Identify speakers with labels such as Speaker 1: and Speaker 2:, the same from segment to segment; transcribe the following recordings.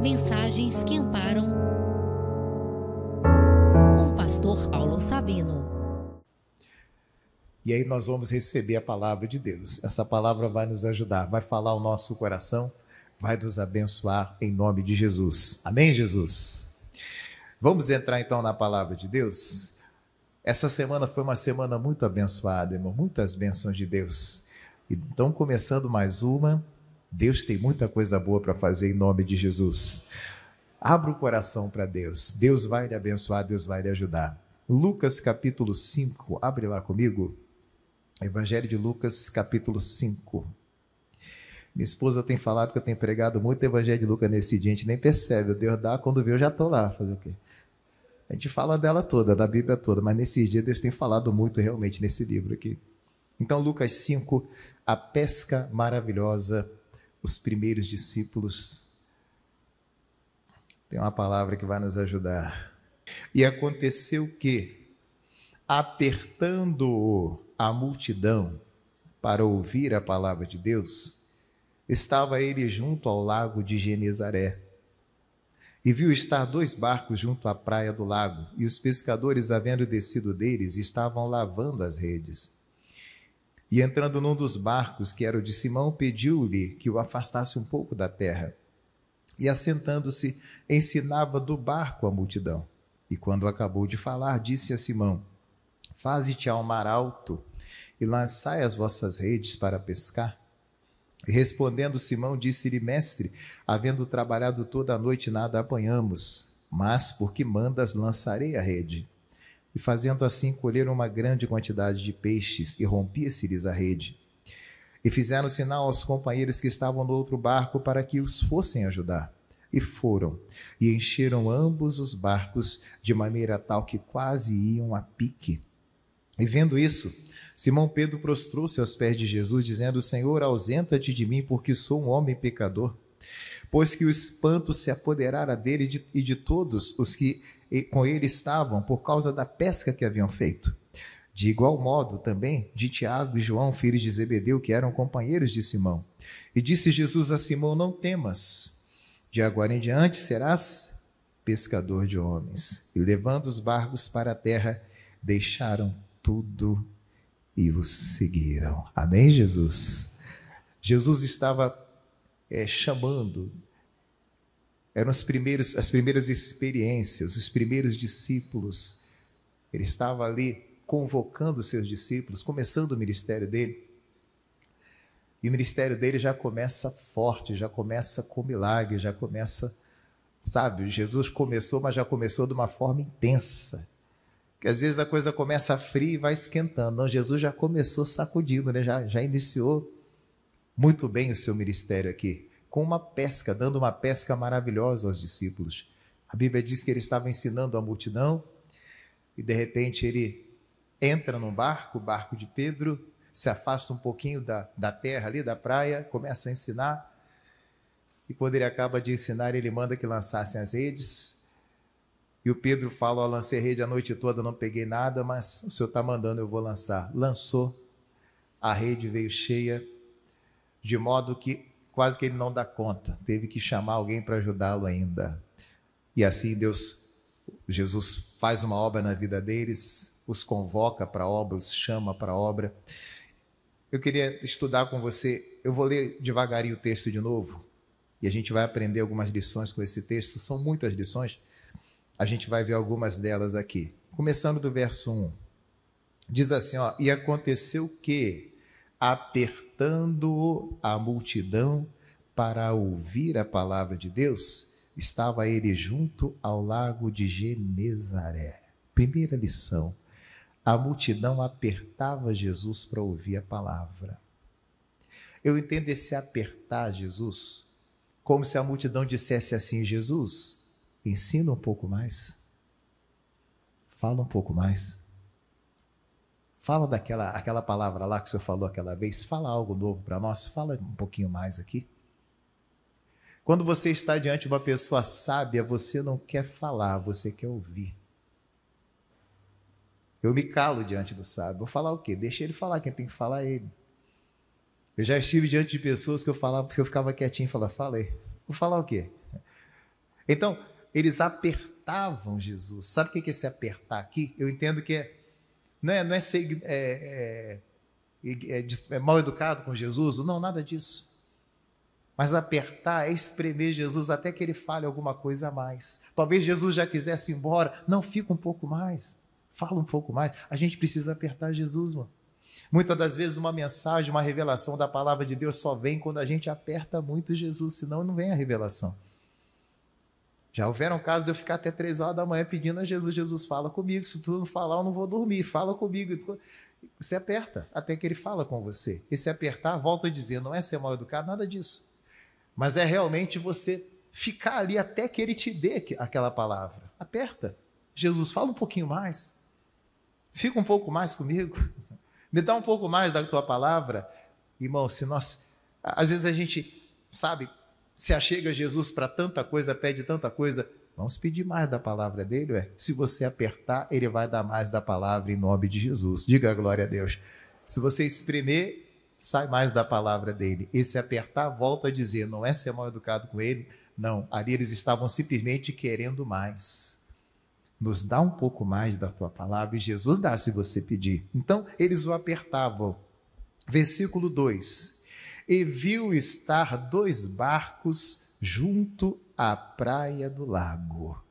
Speaker 1: Mensagens que amparam, com o pastor Paulo Sabino.
Speaker 2: E aí nós vamos receber a palavra de Deus. Essa palavra vai nos ajudar, vai falar o nosso coração, vai nos abençoar em nome de Jesus. Amém, Jesus? Vamos entrar então na palavra de Deus. Essa semana foi uma semana muito abençoada, irmão, muitas bênçãos de Deus. Então, começando mais uma, Deus tem muita coisa boa para fazer em nome de Jesus. Abra o coração para Deus. Deus vai lhe abençoar, Deus vai lhe ajudar. Lucas capítulo 5, abre lá comigo. Evangelho de Lucas capítulo 5. Minha esposa tem falado que eu tenho pregado muito Evangelho de Lucas nesse dia, a gente nem percebe. Deus dá, quando vê eu já estou lá. Fazer o quê? A gente fala dela toda, da Bíblia toda, mas nesses dias Deus tem falado muito realmente nesse livro aqui. Então, Lucas 5, a pesca maravilhosa, os primeiros discípulos. Tem uma palavra que vai nos ajudar. E aconteceu que, apertando a multidão para ouvir a palavra de Deus, estava ele junto ao lago de Genezaré. E viu estar 2 barcos junto à praia do lago, e os pescadores, havendo descido deles, estavam lavando as redes. E entrando num dos barcos, que era o de Simão, pediu-lhe que o afastasse um pouco da terra. E assentando-se, ensinava do barco a multidão. E quando acabou de falar, disse a Simão: Faze-te ao mar alto e lançai as vossas redes para pescar. E respondendo Simão, disse-lhe: Mestre, havendo trabalhado toda a noite, nada apanhamos, mas porque mandas, lançarei a rede. E fazendo assim, colheram uma grande quantidade de peixes, e rompia-se-lhes a rede. E fizeram sinal aos companheiros que estavam no outro barco para que os fossem ajudar. E foram, e encheram ambos os barcos, de maneira tal que quase iam a pique. E vendo isso, Simão Pedro prostrou-se aos pés de Jesus, dizendo: Senhor, ausenta-te de mim, porque sou um homem pecador. Pois que o espanto se apoderara dele e de todos os que com ele estavam, por causa da pesca que haviam feito. De igual modo também de Tiago e João, filhos de Zebedeu, que eram companheiros de Simão. E disse Jesus a Simão: Não temas, de agora em diante serás pescador de homens. E levando os barcos para a terra, deixaram tudo e os seguiram. Amém, Jesus? Jesus estava chamando. Eram as primeiras experiências, os primeiros discípulos. Ele estava ali convocando os seus discípulos, começando o ministério dele. E o ministério dele já começa forte, já começa com milagre, já começa, sabe, Jesus começou, mas já começou de uma forma intensa. Que às vezes a coisa começa fria e vai esquentando. Não, Jesus já começou sacudindo, né? Já iniciou muito bem o seu ministério aqui, com uma pesca, dando uma pesca maravilhosa aos discípulos. A Bíblia diz que ele estava ensinando a multidão e de repente ele entra num barco, o barco de Pedro, se afasta um pouquinho da terra ali, da praia, começa a ensinar. E quando ele acaba de ensinar, ele manda que lançassem as redes. E o Pedro fala: lancei rede a noite toda, não peguei nada, mas o Senhor está mandando, eu vou lançar. Lançou, a rede veio cheia, de modo que quase que ele não dá conta, teve que chamar alguém para ajudá-lo ainda. E assim Jesus faz uma obra na vida deles, os convoca para a obra, os chama para a obra. Eu queria estudar com você, eu vou ler devagarinho o texto de novo, e a gente vai aprender algumas lições com esse texto, são muitas lições, a gente vai ver algumas delas aqui. Começando do verso 1, diz assim, e aconteceu que, apertando a multidão para ouvir a palavra de Deus, estava ele junto ao lago de Genezaré. Primeira lição, a multidão apertava Jesus para ouvir a palavra. Eu entendo esse apertar Jesus como se a multidão dissesse assim: Jesus, ensina um pouco mais, fala um pouco mais. Fala aquela palavra lá que o Senhor falou aquela vez, fala algo novo para nós, fala um pouquinho mais aqui. Quando você está diante de uma pessoa sábia, você não quer falar, você quer ouvir. Eu me calo diante do sábio. Vou falar o quê? Deixa ele falar, quem tem que falar é ele. Eu já estive diante de pessoas que eu ficava quietinho e falava, fala aí. Vou falar o quê? Então, eles apertavam Jesus. Sabe o que é esse apertar aqui? Eu entendo que não é ser mal educado com Jesus, não, nada disso. Mas apertar é espremer Jesus até que ele fale alguma coisa a mais. Talvez Jesus já quisesse ir embora. Não, fica um pouco mais. Fala um pouco mais. A gente precisa apertar Jesus, mano. Muitas das vezes uma mensagem, uma revelação da palavra de Deus só vem quando a gente aperta muito Jesus, senão não vem a revelação. Já houveram casos de eu ficar até 3 horas da manhã pedindo a Jesus: Jesus, fala comigo, se tu não falar eu não vou dormir, fala comigo. Você aperta até que ele fala com você. Esse apertar, volto a dizer, não é ser mal educado, nada disso. Mas é realmente você ficar ali até que ele te dê aquela palavra. Aperta. Jesus, fala um pouquinho mais. Fica um pouco mais comigo. Me dá um pouco mais da tua palavra. Irmão, às vezes a gente, sabe, se achega a Jesus para tanta coisa, pede tanta coisa. Vamos pedir mais da palavra dele, ué. Se você apertar, ele vai dar mais da palavra em nome de Jesus. Diga a glória a Deus. Se você espremer, sai mais da palavra dele. Esse apertar, volto a dizer, não é ser mal educado com ele, não. Ali eles estavam simplesmente querendo mais. Nos dá um pouco mais da tua palavra, e Jesus dá se você pedir. Então, eles o apertavam. Versículo 2. E viu estar 2 barcos junto à praia do lago.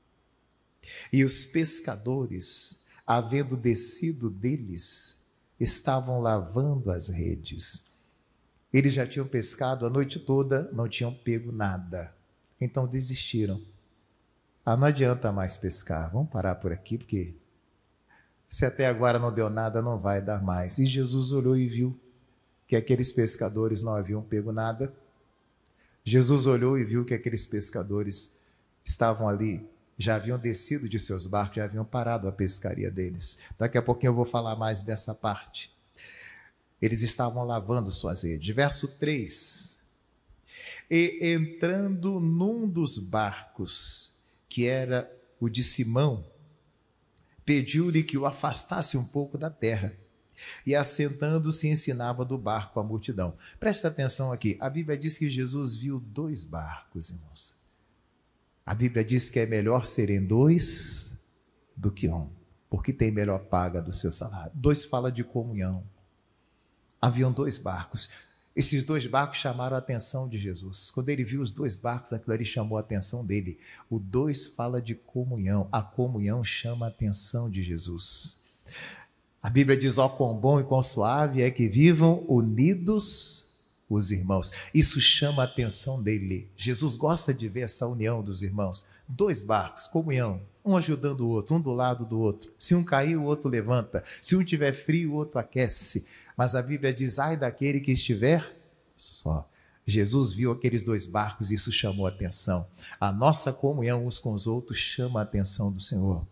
Speaker 2: E os pescadores, havendo descido deles, estavam lavando as redes. Eles já tinham pescado a noite toda, não tinham pego nada. Então desistiram. Não adianta mais pescar, vamos parar por aqui, porque se até agora não deu nada, não vai dar mais. E Jesus olhou e viu que aqueles pescadores não haviam pego nada. Jesus olhou e viu que aqueles pescadores estavam ali, já haviam descido de seus barcos, já haviam parado a pescaria deles. Daqui a pouquinho eu vou falar mais dessa parte. Eles estavam lavando suas redes. Verso 3. E entrando num dos barcos, que era o de Simão, pediu-lhe que o afastasse um pouco da terra. E assentando-se ensinava do barco a multidão. Presta atenção aqui. A Bíblia diz que Jesus viu 2 barcos, irmãos. A Bíblia diz que é melhor serem 2 do que 1, porque tem melhor paga do seu salário. 2 fala de comunhão. Haviam 2 barcos. Esses 2 barcos chamaram a atenção de Jesus. Quando ele viu os 2 barcos, aquilo ali chamou a atenção dele. O 2 fala de comunhão. A comunhão chama a atenção de Jesus. A Bíblia diz: ó, quão bom e quão suave é que vivam unidos os irmãos. Isso chama a atenção dele. Jesus gosta de ver essa união dos irmãos. 2 barcos, comunhão, um ajudando o outro, um do lado do outro. Se um cair, o outro levanta. Se um tiver frio, o outro aquece. Mas a Bíblia diz: ai daquele que estiver só. Jesus viu aqueles 2 barcos e isso chamou a atenção. A nossa comunhão uns com os outros chama a atenção do Senhor.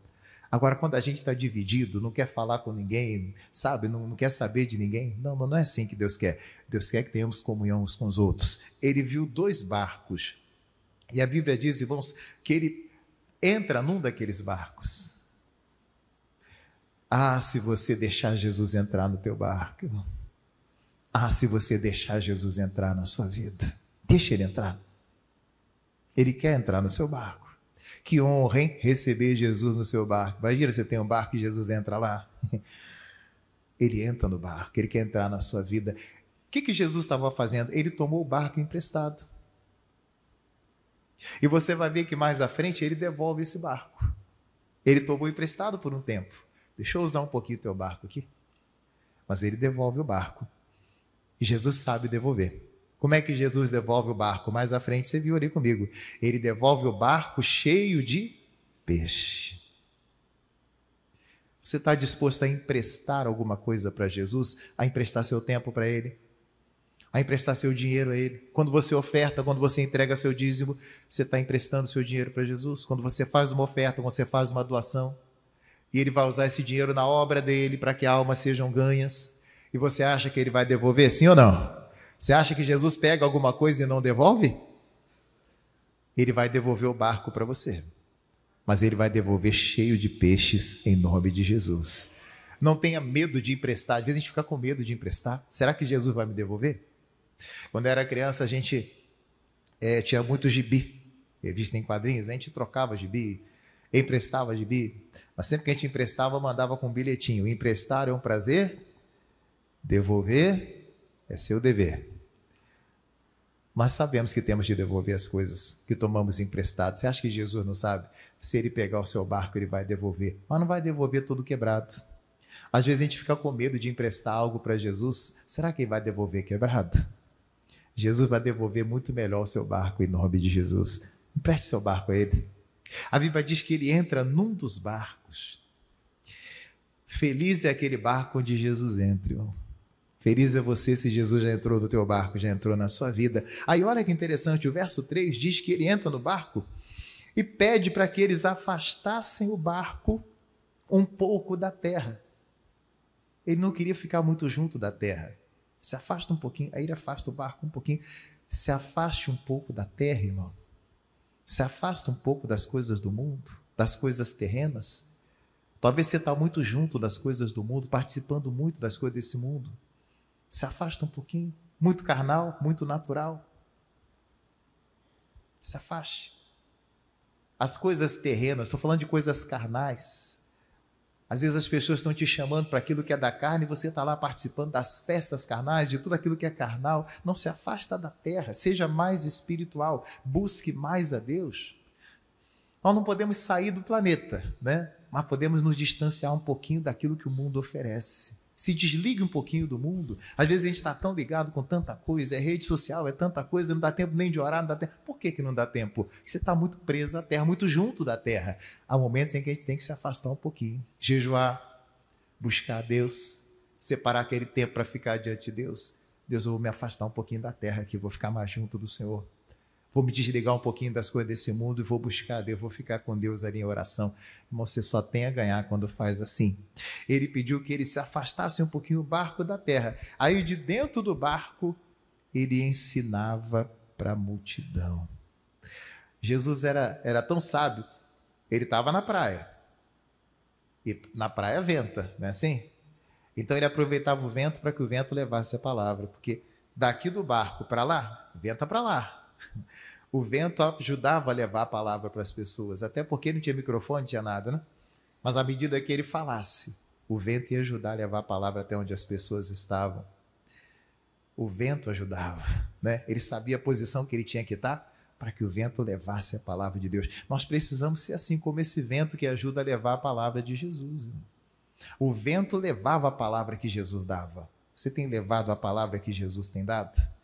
Speaker 2: Agora, quando a gente está dividido, não quer falar com ninguém, sabe, não quer saber de ninguém, não é assim que Deus quer. Deus quer que tenhamos comunhão uns com os outros. Ele viu 2 barcos. E a Bíblia diz, irmãos, que ele entra num daqueles barcos. Se você deixar Jesus entrar no teu barco, irmão. Se você deixar Jesus entrar na sua vida. Deixa ele entrar. Ele quer entrar no seu barco. Que honra, hein? Receber Jesus no seu barco. Imagina, você tem um barco e Jesus entra lá. Ele entra no barco, ele quer entrar na sua vida. O que Jesus estava fazendo? Ele tomou o barco emprestado. E você vai ver que mais à frente ele devolve esse barco. Ele tomou emprestado por um tempo. Deixa eu usar um pouquinho o teu barco aqui. Mas ele devolve o barco. E Jesus sabe devolver. Como é que Jesus devolve o barco? Mais à frente você viu ali comigo. Ele devolve o barco cheio de peixe. Você está disposto a emprestar alguma coisa para Jesus? A emprestar seu tempo para Ele? A emprestar seu dinheiro a Ele? Quando você oferta, quando você entrega seu dízimo, você está emprestando seu dinheiro para Jesus? Quando você faz uma oferta, quando você faz uma doação, e Ele vai usar esse dinheiro na obra dEle para que almas sejam ganhas, e você acha que Ele vai devolver? Sim ou não? Você acha que Jesus pega alguma coisa e não devolve? Ele vai devolver o barco para você. Mas ele vai devolver cheio de peixes em nome de Jesus. Não tenha medo de emprestar. Às vezes a gente fica com medo de emprestar. Será que Jesus vai me devolver? Quando eu era criança, a gente tinha muito gibi. Revista em quadrinhos, a gente trocava gibi, emprestava gibi, mas sempre que a gente emprestava, mandava com um bilhetinho. Emprestar é um prazer, devolver é seu dever. Mas sabemos que temos de devolver as coisas que tomamos emprestado. Você acha que Jesus não sabe? Se ele pegar o seu barco, ele vai devolver. Mas não vai devolver tudo quebrado. Às vezes a gente fica com medo de emprestar algo para Jesus. Será que ele vai devolver quebrado? Jesus vai devolver muito melhor o seu barco em nome de Jesus. Empreste seu barco a ele. A Bíblia diz que ele entra num dos barcos. Feliz é aquele barco onde Jesus entra, irmão. Feliz é você se Jesus já entrou no teu barco, já entrou na sua vida. Aí olha que interessante, o verso 3 diz que ele entra no barco e pede para que eles afastassem o barco um pouco da terra. Ele não queria ficar muito junto da terra. Se afasta um pouquinho, aí ele afasta o barco um pouquinho. Se afaste um pouco da terra, irmão. Se afasta um pouco das coisas do mundo, das coisas terrenas. Talvez você está muito junto das coisas do mundo, participando muito das coisas desse mundo. Se afasta um pouquinho. Muito carnal, muito natural. Se afaste. As coisas terrenas, estou falando de coisas carnais. Às vezes as pessoas estão te chamando para aquilo que é da carne e você está lá participando das festas carnais, de tudo aquilo que é carnal. Não se afasta da terra, seja mais espiritual, busque mais a Deus. Nós não podemos sair do planeta, né? Mas podemos nos distanciar um pouquinho daquilo que o mundo oferece. Se desligue um pouquinho do mundo. Às vezes a gente está tão ligado com tanta coisa, é rede social, é tanta coisa, não dá tempo nem de orar, não dá tempo. Por que não dá tempo? Porque você está muito preso à terra, muito junto da terra. Há momentos em que a gente tem que se afastar um pouquinho, jejuar, buscar a Deus, separar aquele tempo para ficar diante de Deus. Deus, eu vou me afastar um pouquinho da terra aqui, vou ficar mais junto do Senhor. Vou me desligar um pouquinho das coisas desse mundo e vou buscar Deus, vou ficar com Deus ali em oração. Você só tem a ganhar quando faz assim. Ele pediu que ele se afastasse um pouquinho do barco da terra. Aí de dentro do barco, ele ensinava para a multidão. Jesus era tão sábio, ele estava na praia. E na praia venta, não é assim? Então ele aproveitava o vento para que o vento levasse a palavra. Porque daqui do barco para lá, venta para lá. O vento ajudava a levar a palavra para as pessoas, até porque não tinha microfone, não tinha nada, né? Mas à medida que ele falasse, o vento ia ajudar a levar a palavra até onde as pessoas estavam. O vento ajudava, né? Ele sabia a posição que ele tinha que estar para que o vento levasse a palavra de Deus. Nós precisamos ser assim como esse vento que ajuda a levar a palavra de Jesus. O vento levava a palavra que Jesus dava. Você tem levado a palavra que Jesus tem dado?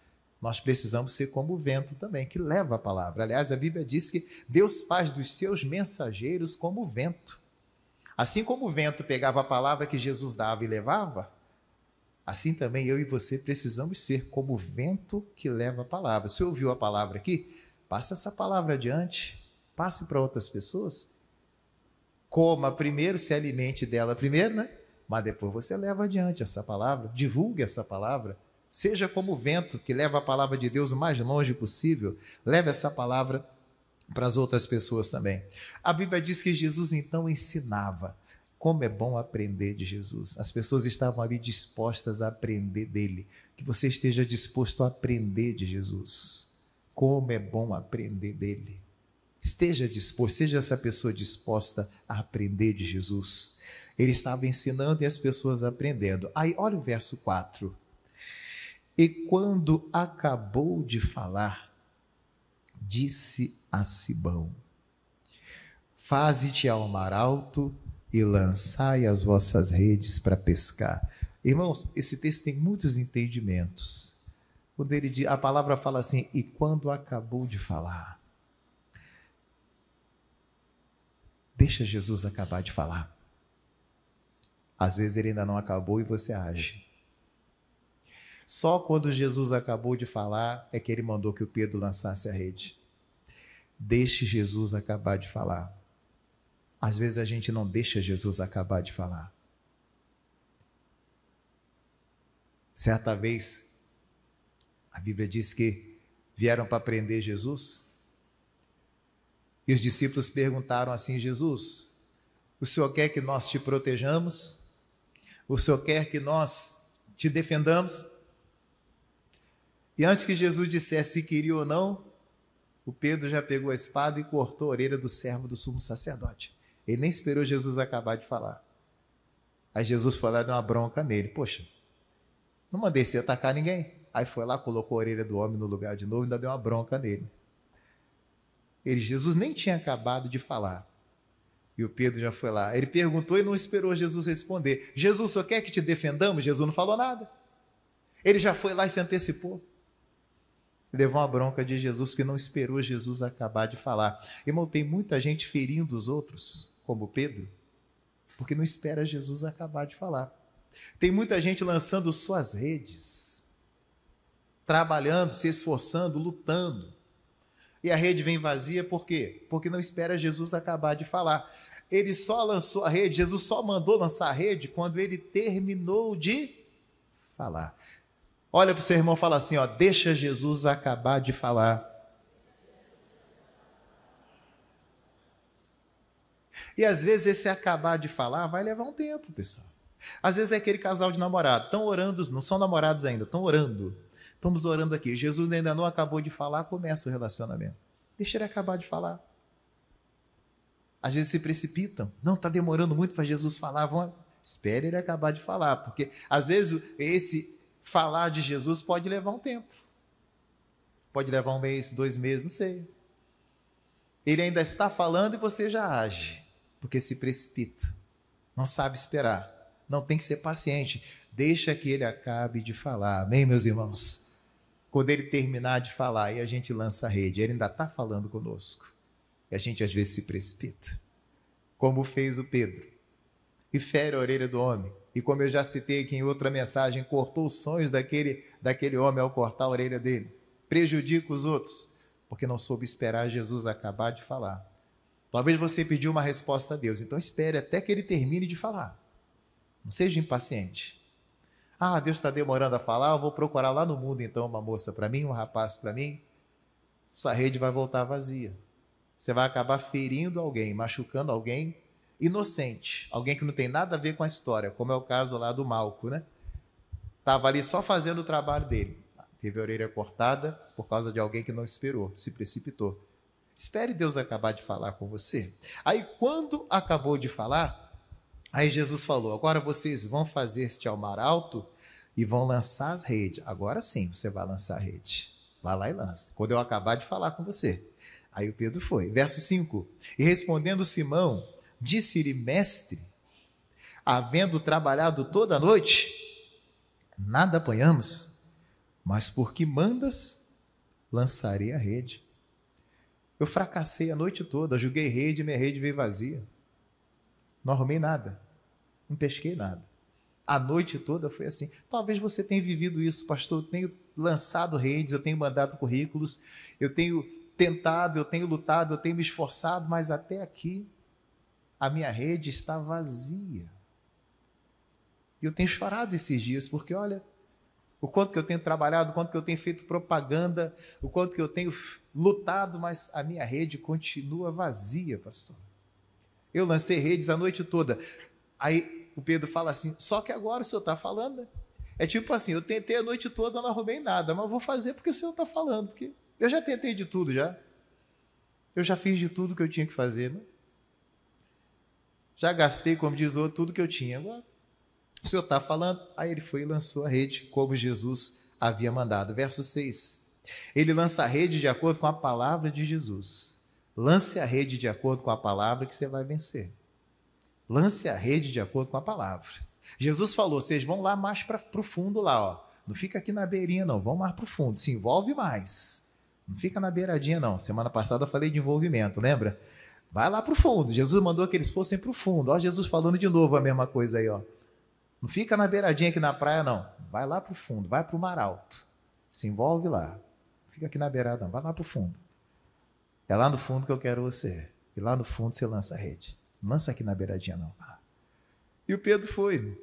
Speaker 2: Nós precisamos ser como o vento também, que leva a palavra. Aliás, a Bíblia diz que Deus faz dos seus mensageiros como o vento. Assim como o vento pegava a palavra que Jesus dava e levava, assim também eu e você precisamos ser como o vento que leva a palavra. Você ouviu a palavra aqui? Passe essa palavra adiante, passe para outras pessoas. Coma primeiro, se alimente dela primeiro, né? Mas depois você leva adiante essa palavra, divulgue essa palavra. Seja como o vento que leva a palavra de Deus o mais longe possível, leve essa palavra para as outras pessoas também. A Bíblia diz que Jesus então ensinava. Como é bom aprender de Jesus. As pessoas estavam ali dispostas a aprender dele. Que você esteja disposto a aprender de Jesus. Como é bom aprender dele. Esteja disposto, seja essa pessoa disposta a aprender de Jesus. Ele estava ensinando e as pessoas aprendendo. Aí, olha o verso 4. E quando acabou de falar, disse a Simão: faze-te ao mar alto e lançai as vossas redes para pescar. Irmãos, esse texto tem muitos entendimentos. Quando ele diz, a palavra fala assim, e quando acabou de falar. Deixa Jesus acabar de falar. Às vezes ele ainda não acabou e você age. Só quando Jesus acabou de falar é que ele mandou que o Pedro lançasse a rede. Deixe Jesus acabar de falar. Às vezes a gente não deixa Jesus acabar de falar. Certa vez, a Bíblia diz que vieram para prender Jesus e os discípulos perguntaram assim: Jesus, o Senhor quer que nós te protejamos? O Senhor quer que nós te defendamos? E antes que Jesus dissesse se queria ou não, O Pedro já pegou a espada e cortou a orelha do servo do sumo sacerdote. Ele nem esperou Jesus acabar de falar. Aí Jesus foi lá e deu uma bronca nele. Poxa, não mandei você atacar ninguém. Aí foi lá, colocou a orelha do homem no lugar de novo e ainda deu uma bronca nele. Jesus nem tinha acabado de falar. E o Pedro já foi lá. Ele perguntou e não esperou Jesus responder. Jesus, só quer que te defendamos? Jesus não falou nada. Ele já foi lá e se antecipou. Levou uma bronca de Jesus porque não esperou Jesus acabar de falar. Irmão, tem muita gente ferindo os outros, como Pedro, porque não espera Jesus acabar de falar. Tem muita gente lançando suas redes, trabalhando, se esforçando, lutando. E a rede vem vazia por quê? Porque não espera Jesus acabar de falar. Ele só lançou a rede, Jesus só mandou lançar a rede quando ele terminou de falar. Olha para o seu irmão e fala assim, ó, deixa Jesus acabar de falar. E às vezes esse acabar de falar vai levar um tempo, pessoal. Às vezes é aquele casal de namorado, estão orando, não são namorados ainda, estão orando. Estamos orando aqui, Jesus ainda não acabou de falar, começa o relacionamento. Deixa ele acabar de falar. Às vezes se precipitam, não, está demorando muito para Jesus falar, espere ele acabar de falar, porque às vezes esse falar de Jesus pode levar um tempo. Pode levar 1 mês, 2 meses, não sei. Ele ainda está falando e você já age, porque se precipita, não sabe esperar, não tem que ser paciente, deixa que ele acabe de falar, amém, meus irmãos? Quando ele terminar de falar e a gente lança a rede, ele ainda está falando conosco, e a gente às vezes se precipita, como fez o Pedro, e fere a orelha do homem, e como eu já citei aqui em outra mensagem, cortou os sonhos daquele homem ao cortar a orelha dele, prejudica os outros, porque não soube esperar Jesus acabar de falar. Talvez você pediu uma resposta a Deus, então espere até que ele termine de falar. Não seja impaciente. Ah, Deus está demorando a falar, eu vou procurar lá no mundo então uma moça para mim, um rapaz para mim. Sua rede vai voltar vazia. Você vai acabar ferindo alguém, machucando alguém inocente, alguém que não tem nada a ver com a história, como é o caso lá do Malco, né? Estava ali só fazendo o trabalho dele. Teve a orelha cortada por causa de alguém que não esperou, se precipitou. Espere Deus acabar de falar com você. Aí quando acabou de falar, aí Jesus falou, agora vocês vão fazer este altar alto e vão lançar as redes. Agora sim você vai lançar a rede. Vai lá e lança. Quando eu acabar de falar com você. Aí o Pedro foi. Verso 5. E respondendo Simão, disse-lhe, mestre, havendo trabalhado toda a noite, nada apanhamos, mas porque mandas, lançarei a rede. Eu fracassei a noite toda, joguei rede, minha rede veio vazia. Não arrumei nada, não pesquei nada. A noite toda foi assim. Talvez você tenha vivido isso, pastor. Eu tenho lançado redes, eu tenho mandado currículos, eu tenho tentado, eu tenho lutado, eu tenho me esforçado, mas até aqui a minha rede está vazia. E eu tenho chorado esses dias, porque olha, o quanto que eu tenho trabalhado, o quanto que eu tenho feito propaganda, o quanto que eu tenho lutado, mas a minha rede continua vazia, pastor. Eu lancei redes a noite toda. Aí o Pedro fala assim, só que agora o senhor está falando, né? É tipo assim, eu tentei a noite toda, não arrumei nada, mas vou fazer porque o senhor está falando, porque eu já tentei de tudo já. Eu já fiz de tudo que eu tinha que fazer, né? Já gastei, como diz o outro, tudo que eu tinha. Agora, o senhor está falando? Aí ele foi e lançou a rede, como Jesus havia mandado. Verso 6. Ele lança a rede de acordo com a palavra de Jesus. Lance a rede de acordo com a palavra que você vai vencer. Lance a rede de acordo com a palavra. Jesus falou, vocês vão lá mais para o fundo lá, ó. Não fica aqui na beirinha não, vão mais para o fundo, se envolve mais. Não fica na beiradinha não. Semana passada eu falei de envolvimento, lembra? Vai lá para o fundo. Jesus mandou que eles fossem para o fundo. Ó, Jesus falando de novo a mesma coisa aí, ó. Não fica na beiradinha aqui na praia, não. Vai lá para o fundo, vai para o mar alto. Se envolve lá. Não fica aqui na beirada, não. Vai lá para o fundo. É lá no fundo que eu quero você. E lá no fundo você lança a rede. Não lança aqui na beiradinha, não. E o Pedro foi.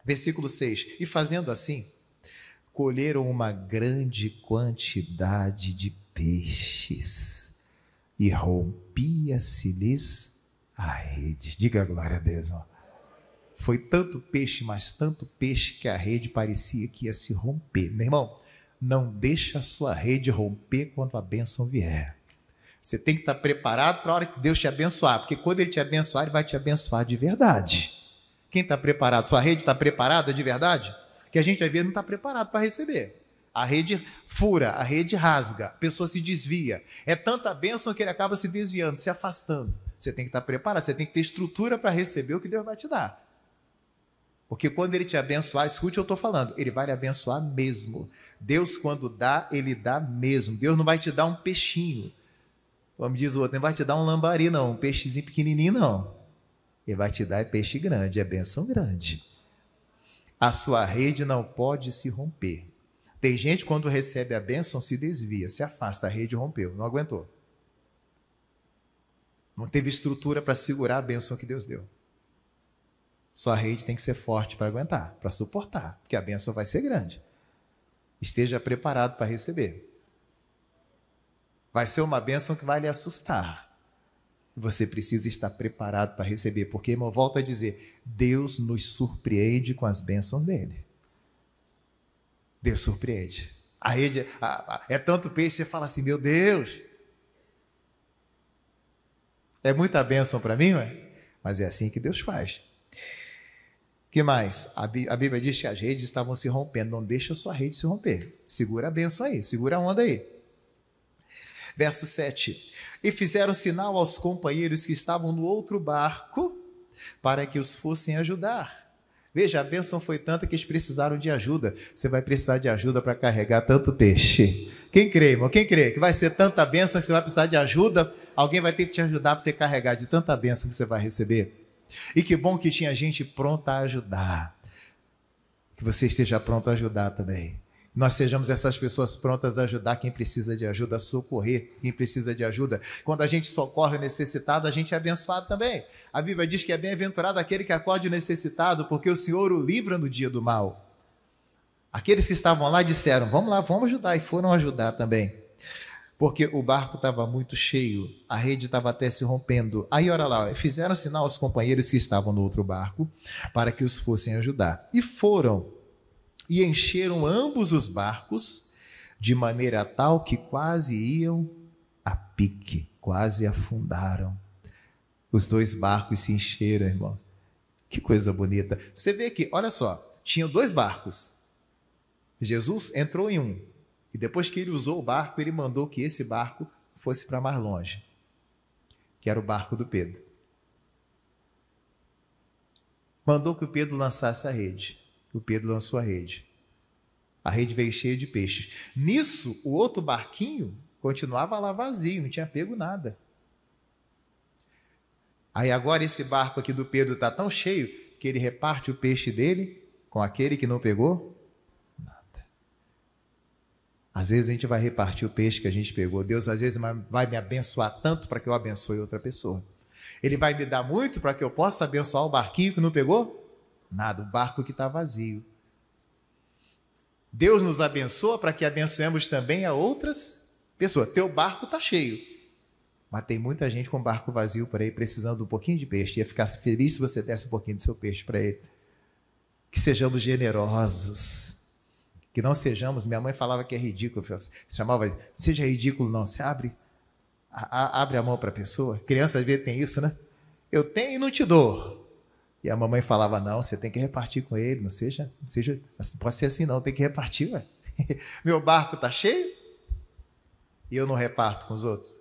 Speaker 2: Versículo 6. E fazendo assim, colheram uma grande quantidade de peixes. E rompia-se-lhes a rede. Diga a glória a Deus, ó. Foi tanto peixe, mas tanto peixe que a rede parecia que ia se romper. Meu irmão, não deixa a sua rede romper quando a bênção vier. Você tem que estar preparado para a hora que Deus te abençoar, porque quando Ele te abençoar, Ele vai te abençoar de verdade. Quem está preparado? Sua rede está preparada de verdade? Que a gente vai ver não está preparado para receber. A rede fura, a rede rasga, a pessoa se desvia. É tanta bênção que ele acaba se desviando, se afastando. Você tem que estar preparado, você tem que ter estrutura para receber o que Deus vai te dar. Porque quando Ele te abençoar, escute o que eu estou falando, Ele vai lhe abençoar mesmo. Deus, quando dá, Ele dá mesmo. Deus não vai te dar um peixinho. Como diz o outro, não vai te dar um lambari, não, um peixezinho pequenininho, não. Ele vai te dar peixe grande, é bênção grande. A sua rede não pode se romper. Tem gente, quando recebe a bênção, se desvia, se afasta, a rede rompeu, não aguentou. Não teve estrutura para segurar a bênção que Deus deu. Sua rede tem que ser forte para aguentar, para suportar, porque a bênção vai ser grande. Esteja preparado para receber. Vai ser uma bênção que vai lhe assustar. Você precisa estar preparado para receber, porque, irmão, volto a dizer, Deus nos surpreende com as bênçãos dele. Deus surpreende. A rede é tanto peixe, você fala assim, meu Deus, é muita bênção para mim, ué? Mas é assim que Deus faz. O que mais? A Bíblia diz que as redes estavam se rompendo. Não deixa a sua rede se romper. Segura a bênção aí, segura a onda aí. Verso 7. E fizeram sinal aos companheiros que estavam no outro barco para que os fossem ajudar. Veja, a bênção foi tanta que eles precisaram de ajuda. Você vai precisar de ajuda para carregar tanto peixe. Quem crê, irmão? Quem crê que vai ser tanta bênção que você vai precisar de ajuda? Alguém vai ter que te ajudar para você carregar de tanta bênção que você vai receber. E que bom que tinha gente pronta a ajudar. Que você esteja pronto a ajudar também. Nós sejamos essas pessoas prontas a ajudar quem precisa de ajuda, a socorrer quem precisa de ajuda. Quando a gente socorre o necessitado, a gente é abençoado também. A Bíblia diz que é bem-aventurado aquele que acode o necessitado, porque o Senhor o livra no dia do mal. Aqueles que estavam lá disseram, vamos lá, vamos ajudar, e foram ajudar também. Porque o barco estava muito cheio, a rede estava até se rompendo. Aí, olha lá, fizeram sinal aos companheiros que estavam no outro barco, para que os fossem ajudar. E foram. E encheram ambos os barcos, de maneira tal que quase iam a pique, quase afundaram. Os dois barcos se encheram, irmãos. Que coisa bonita. Você vê que, olha só, tinham dois barcos. Jesus entrou em um. E depois que ele usou o barco, ele mandou que esse barco fosse para mais longe, que era o barco do Pedro. Mandou que o Pedro lançasse a rede. O Pedro lançou a rede. A rede veio cheia de peixes. Nisso, o outro barquinho continuava lá vazio, não tinha pego nada. Aí agora esse barco aqui do Pedro está tão cheio que ele reparte o peixe dele com aquele que não pegou nada. Às vezes a gente vai repartir o peixe que a gente pegou. Deus às vezes vai me abençoar tanto para que eu abençoe outra pessoa. Ele vai me dar muito para que eu possa abençoar o barquinho que não pegou nada, o barco que está vazio. Deus nos abençoa para que abençoemos também a outras pessoas. Teu barco está cheio, mas tem muita gente com barco vazio por aí, precisando de um pouquinho de peixe. Ia ficar feliz se você desse um pouquinho do seu peixe para ele. Que sejamos generosos, que não sejamos, minha mãe falava que é ridículo, chamava, seja ridículo não, você abre a mão para a pessoa. Criança às vezes tem isso, né? Eu tenho e não te dou. E a mamãe falava, não, você tem que repartir com ele, não pode ser assim não, tem que repartir, ué. Meu barco está cheio e eu não reparto com os outros.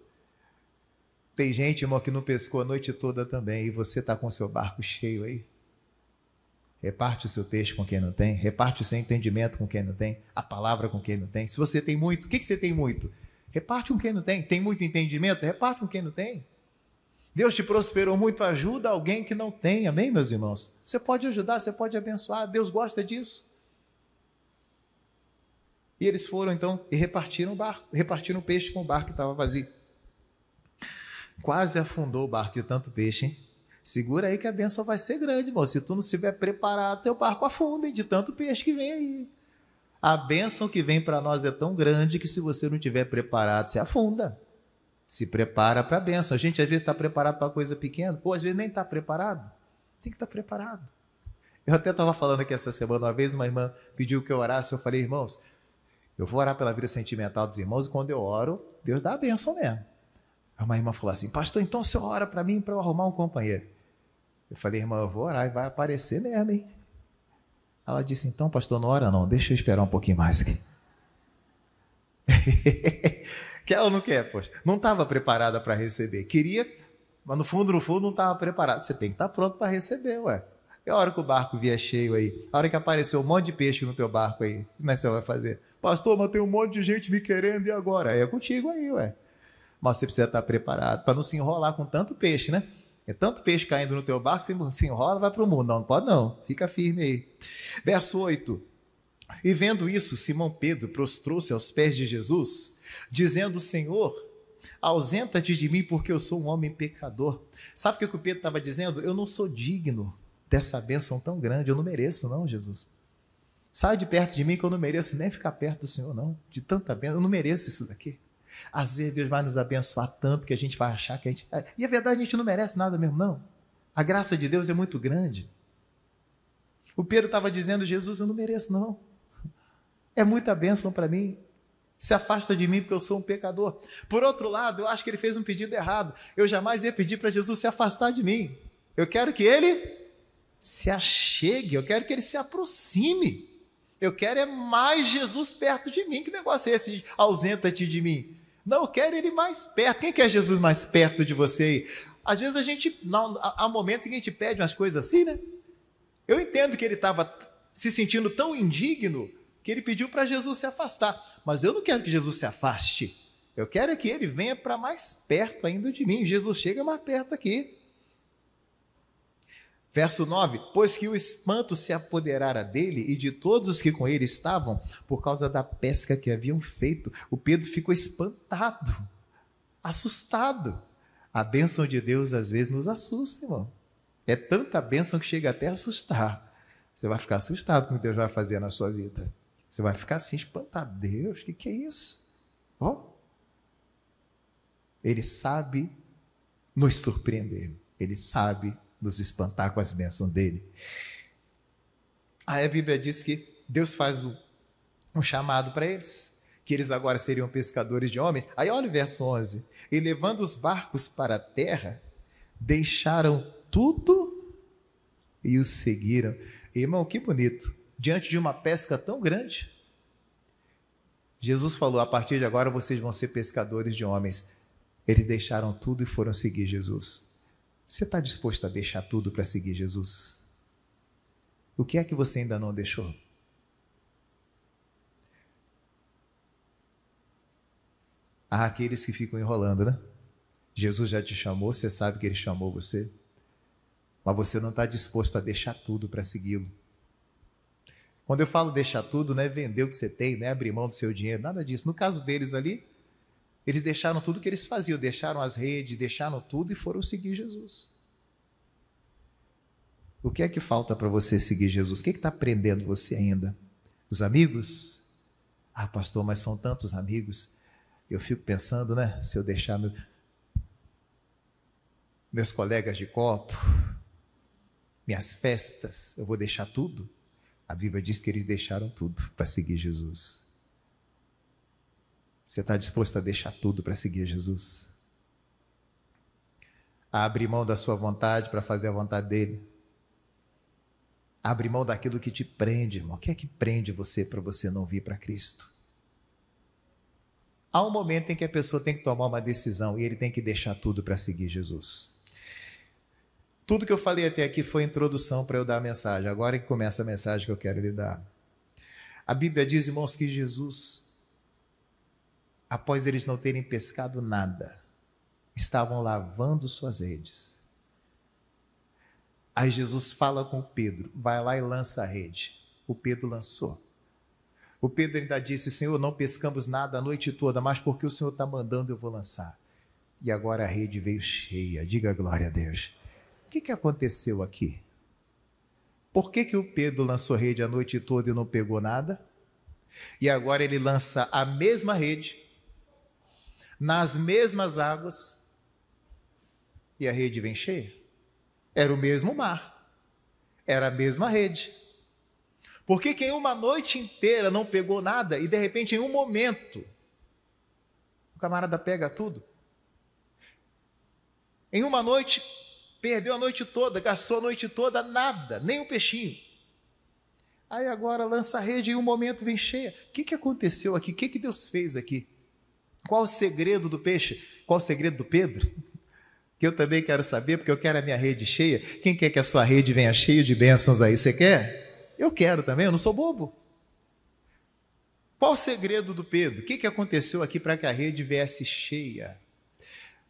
Speaker 2: Tem gente, irmão, que não pescou a noite toda também e você está com o seu barco cheio aí. Reparte o seu peixe com quem não tem, reparte o seu entendimento com quem não tem, a palavra com quem não tem. Se você tem muito, o que você tem muito? Reparte com quem não tem. Tem muito entendimento? Reparte com quem não tem. Deus te prosperou muito, ajuda alguém que não tem, amém, meus irmãos? Você pode ajudar, você pode abençoar, Deus gosta disso. E eles foram então e repartiram o barco, repartiram o peixe com o barco que estava vazio. Quase afundou o barco de tanto peixe, hein? Segura aí que a bênção vai ser grande, irmão. Se tu não estiver preparado, teu barco afunda, hein, de tanto peixe que vem aí. A bênção que vem para nós é tão grande que se você não estiver preparado, você afunda. Se prepara para a bênção. A gente às vezes está preparado para coisa pequena. Pô, às vezes nem está preparado. Tem que estar preparado. Eu até estava falando aqui essa semana, uma vez uma irmã pediu que eu orasse. Eu falei, irmãos, Eu vou orar pela vida sentimental dos irmãos e quando eu oro, Deus dá a bênção mesmo. Uma irmã falou assim, pastor, então o senhor ora para mim para eu arrumar um companheiro. Eu falei, irmã, eu vou orar e vai aparecer mesmo, hein? Ela disse, então pastor, não ora não, deixa eu esperar um pouquinho mais aqui. Quer ou não quer, poxa? Não estava preparada para receber. Queria, mas no fundo não estava preparada. Você tem que estar pronto para receber, ué. E a hora que o barco vier cheio aí, a hora que apareceu um monte de peixe no teu barco aí, como é que você vai fazer? Pastor, mas tem um monte de gente me querendo e agora? É contigo aí, ué. Mas você precisa estar preparado para não se enrolar com tanto peixe, né? É tanto peixe caindo no teu barco, você se enrola, vai para o mundo. Não pode não, fica firme aí. Verso 8. E vendo isso, Simão Pedro prostrou-se aos pés de Jesus, dizendo, Senhor, ausenta-te de mim porque eu sou um homem pecador. Sabe o que o Pedro estava dizendo? Eu não sou digno dessa bênção tão grande, eu não mereço não, Jesus. Sai de perto de mim que eu não mereço nem ficar perto do Senhor não, de tanta bênção, eu não mereço isso daqui. Às vezes Deus vai nos abençoar tanto que a gente vai achar que a gente... E a verdade, a gente não merece nada mesmo, não. A graça de Deus é muito grande. O Pedro estava dizendo, Jesus, eu não mereço, não. É muita bênção para mim. Se afasta de mim porque eu sou um pecador. Por outro lado, eu acho que ele fez um pedido errado. Eu jamais ia pedir para Jesus se afastar de mim. Eu quero que ele se achegue, eu quero que ele se aproxime. Eu quero é mais Jesus perto de mim. Que negócio é esse? Ausenta-te de mim. Não, eu quero ele mais perto. Quem quer Jesus mais perto de você? Às vezes há momentos em que a gente pede umas coisas assim, né? Eu entendo que ele estava se sentindo tão indigno que ele pediu para Jesus se afastar. Mas eu não quero que Jesus se afaste. Eu quero que ele venha para mais perto ainda de mim. Jesus chega mais perto aqui. Verso 9, pois que o espanto se apoderara dele e de todos os que com ele estavam, por causa da pesca que haviam feito, o Pedro ficou espantado, assustado. A bênção de Deus às vezes nos assusta, irmão. É tanta bênção que chega até a assustar. Você vai ficar assustado com o que Deus vai fazer na sua vida. Você vai ficar assim, espantado. Deus, o que é isso? Ele sabe nos surpreender. Ele sabe nos espantar com as bênçãos dele. Aí a Bíblia diz que Deus faz um chamado para eles, que eles agora seriam pescadores de homens. Aí olha o verso 11. E levando os barcos para a terra, deixaram tudo e os seguiram. Irmão, que bonito. Diante de uma pesca tão grande, Jesus falou, a partir de agora vocês vão ser pescadores de homens. Eles deixaram tudo e foram seguir Jesus. Você está disposto a deixar tudo para seguir Jesus? O que é que você ainda não deixou? Há aqueles que ficam enrolando, né? Jesus já te chamou, você sabe que ele chamou você, mas você não está disposto a deixar tudo para segui-lo. Quando eu falo deixar tudo, não é vender o que você tem, não é abrir mão do seu dinheiro, nada disso. No caso deles ali, eles deixaram tudo que eles faziam, deixaram as redes, deixaram tudo e foram seguir Jesus. O que é que falta para você seguir Jesus? O que está prendendo você ainda? Os amigos? Ah, pastor, mas são tantos amigos. Eu fico pensando, né? Se eu deixar meus colegas de copo, minhas festas, eu vou deixar tudo? A Bíblia diz que eles deixaram tudo para seguir Jesus. Você está disposto a deixar tudo para seguir Jesus? A abrir mão da sua vontade para fazer a vontade dele? A abrir mão daquilo que te prende, irmão. O que é que prende você para você não vir para Cristo? Há um momento em que a pessoa tem que tomar uma decisão e ele tem que deixar tudo para seguir Jesus. Tudo que eu falei até aqui foi introdução para eu dar a mensagem. Agora é que começa a mensagem que eu quero lhe dar. A Bíblia diz, irmãos, que Jesus, após eles não terem pescado nada, estavam lavando suas redes. Aí Jesus fala com Pedro, vai lá e lança a rede. O Pedro lançou. O Pedro ainda disse, Senhor, não pescamos nada a noite toda, mas porque o Senhor está mandando eu vou lançar. E agora a rede veio cheia, diga glória a Deus. O que aconteceu aqui? Por que o Pedro lançou rede a noite toda e não pegou nada? E agora ele lança a mesma rede, nas mesmas águas, e a rede vem cheia? Era o mesmo mar, era a mesma rede. Por que em uma noite inteira não pegou nada e de repente em um momento o camarada pega tudo? Em uma noite, perdeu a noite toda, gastou a noite toda, nada, nem um peixinho. Aí agora lança a rede e em um momento vem cheia. O que aconteceu aqui? O que Deus fez aqui? Qual o segredo do peixe? Qual o segredo do Pedro? Que eu também quero saber, porque eu quero a minha rede cheia. Quem quer que a sua rede venha cheia de bênçãos aí? Você quer? Eu quero também, eu não sou bobo. Qual o segredo do Pedro? O que aconteceu aqui para que a rede viesse cheia?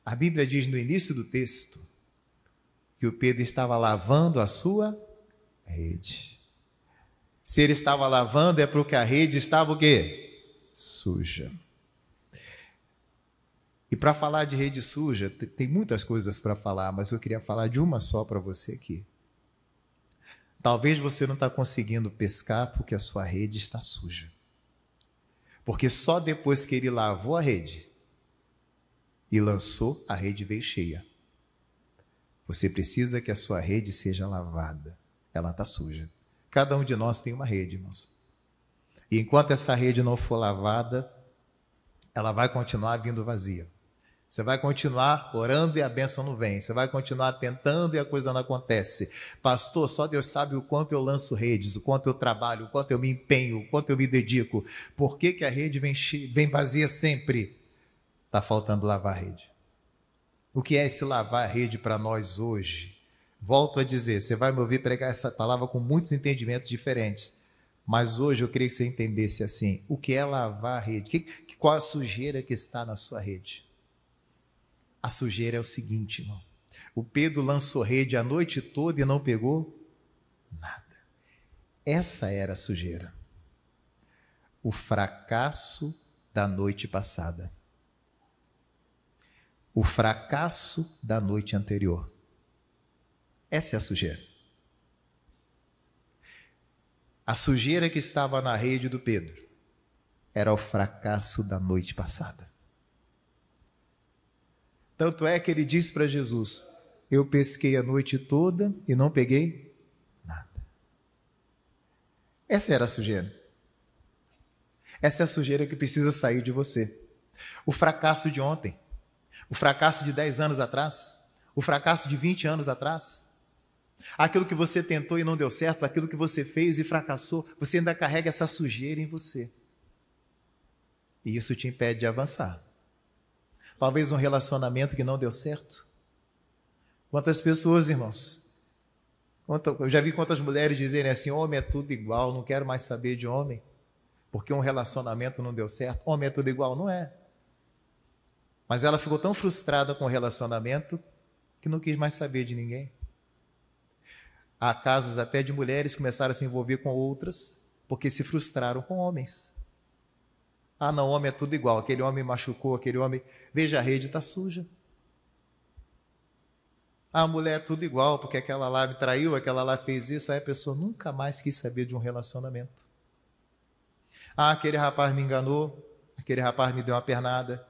Speaker 2: A Bíblia diz no início do texto que o Pedro estava lavando a sua rede. Se ele estava lavando, é porque a rede estava o quê? Suja. E para falar de rede suja, tem muitas coisas para falar, mas eu queria falar de uma só para você aqui. Talvez você não está conseguindo pescar porque a sua rede está suja. Porque só depois que ele lavou a rede e lançou, a rede veio cheia. Você precisa que a sua rede seja lavada. Ela está suja. Cada um de nós tem uma rede, irmãos. E enquanto essa rede não for lavada, ela vai continuar vindo vazia. Você vai continuar orando e a bênção não vem. Você vai continuar tentando e a coisa não acontece. Pastor, só Deus sabe o quanto eu lanço redes, o quanto eu trabalho, o quanto eu me empenho, o quanto eu me dedico. Por que a rede vem vazia sempre? Está faltando lavar a rede. O que é esse lavar a rede para nós hoje? Volto a dizer, você vai me ouvir pregar essa palavra com muitos entendimentos diferentes. Mas hoje eu queria que você entendesse assim, o que é lavar a rede? Qual a sujeira que está na sua rede? A sujeira é o seguinte, irmão. O Pedro lançou rede a noite toda e não pegou nada. Essa era a sujeira. O fracasso da noite passada. O fracasso da noite anterior. Essa é a sujeira. A sujeira que estava na rede do Pedro era o fracasso da noite passada. Tanto é que ele disse para Jesus, eu pesquei a noite toda e não peguei nada. Essa era a sujeira. Essa é a sujeira que precisa sair de você. O fracasso de ontem, o fracasso de 10 anos atrás, o fracasso de 20 anos atrás, aquilo que você tentou e não deu certo, aquilo que você fez e fracassou, você ainda carrega essa sujeira em você. E isso te impede de avançar. Talvez um relacionamento que não deu certo. Quantas pessoas, irmãos? Eu já vi quantas mulheres dizerem assim, homem é tudo igual, não quero mais saber de homem, porque um relacionamento não deu certo. Homem é tudo igual, não é. Mas ela ficou tão frustrada com o relacionamento que não quis mais saber de ninguém. Há casos até de mulheres que começaram a se envolver com outras porque se frustraram com homens. Ah, não, homem é tudo igual. Aquele homem machucou, aquele homem... Veja, a rede está suja. A mulher é tudo igual, porque aquela lá me traiu, aquela lá fez isso. Aí a pessoa nunca mais quis saber de um relacionamento. Ah, aquele rapaz me enganou, aquele rapaz me deu uma pernada,